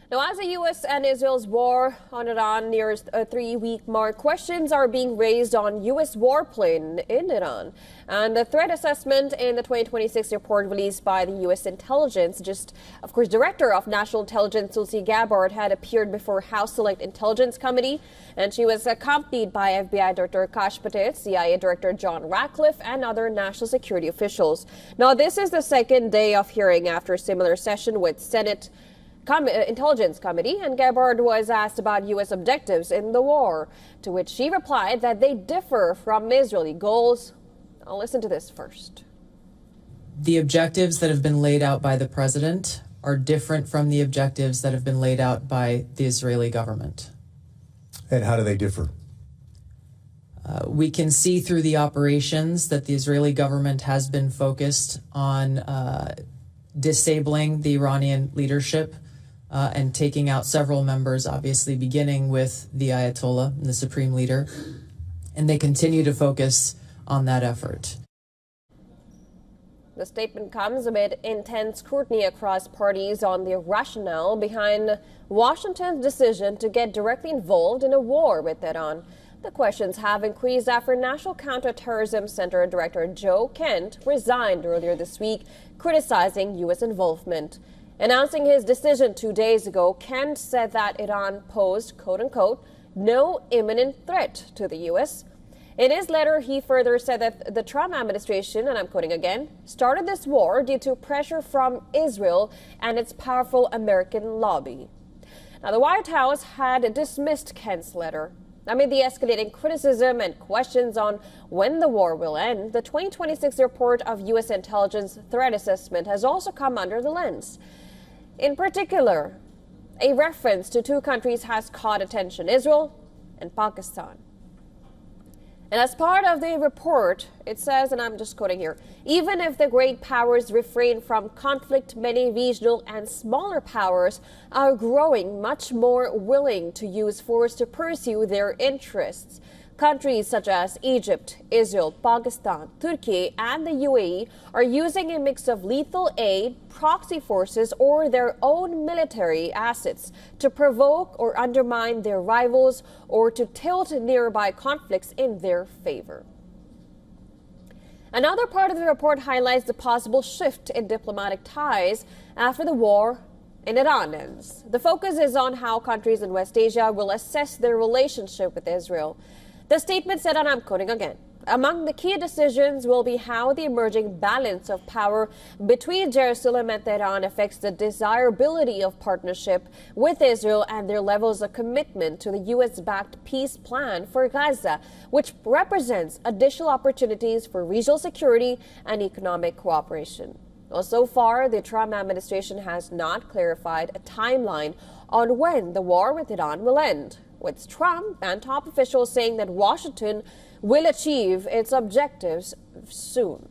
Now, as the U.S. and Israel's war on Iran nears a 3-week mark, questions are being raised on U.S. warplane in Iran. And the threat assessment in the 2026 report released by the U.S. intelligence, Director of National Intelligence Tulsi Gabbard had appeared before House Select Intelligence Committee, and she was accompanied by FBI Director Kash Patel, CIA Director John Ratcliffe, and other national security officials. Now, this is the second day of hearing after a similar session with Senate Intelligence Committee, and Gabbard was asked about U.S. objectives in the war, to which she replied that they differ from Israeli goals. I'll listen to this first. The objectives that have been laid out by the president are different from the objectives that have been laid out by the Israeli government. And how do they differ? We can see through the operations that the Israeli government has been focused on disabling the Iranian leadership and taking out several members, obviously beginning with the Ayatollah, the supreme leader, and they continue to focus on that effort. The statement comes amid intense scrutiny across parties on the rationale behind Washington's decision to get directly involved in a war with Iran. The questions have increased after National Counterterrorism Center Director Joe Kent resigned earlier this week, criticizing U.S. involvement. Announcing his decision 2 days ago, Kent said that Iran posed, quote-unquote, no imminent threat to the U.S. In his letter, he further said that the Trump administration, and I'm quoting again, started this war due to pressure from Israel and its powerful American lobby. Now, the White House had dismissed Kent's letter. Amid the escalating criticism and questions on when the war will end, the 2026 report of U.S. intelligence threat assessment has also come under the lens. In particular, a reference to 2 countries has caught attention: Israel and Pakistan. And as part of the report, it says, and I'm just quoting here, even if the great powers refrain from conflict, many regional and smaller powers are growing much more willing to use force to pursue their interests. Countries such as Egypt, Israel, Pakistan, Turkey, and the UAE are using a mix of lethal aid, proxy forces, or their own military assets to provoke or undermine their rivals or to tilt nearby conflicts in their favor. Another part of the report highlights the possible shift in diplomatic ties after the war in Iran ends. The focus is on how countries in West Asia will assess their relationship with Israel. The statement said, and I'm quoting again, among the key decisions will be how the emerging balance of power between Jerusalem and Tehran affects the desirability of partnership with Israel and their levels of commitment to the U.S.-backed peace plan for Gaza, which represents additional opportunities for regional security and economic cooperation. Well, so far, the Trump administration has not clarified a timeline on when the war with Iran will end, with Trump and top officials saying that Washington will achieve its objectives soon.